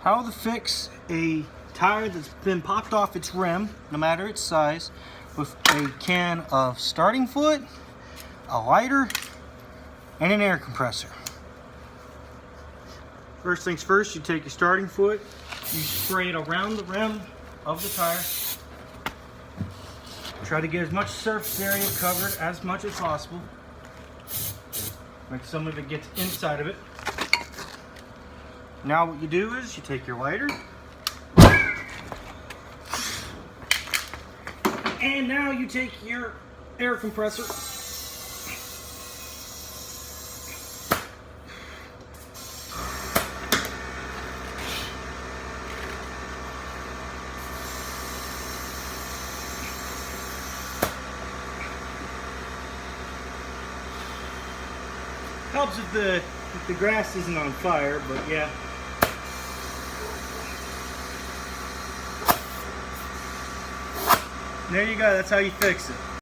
How to fix a tire that's been popped off its rim, no matter its size, with a can of starting fluid, a lighter, and an air compressor. First things first, you take your starting fluid, you spray it around the rim of the tire. Try to get as much surface area covered as much as possible. Like some of it gets inside of it. Now what you do is you take your lighter, and now you take your air compressor, helps if the grass isn't on fire, but yeah. There you go, that's how you fix it.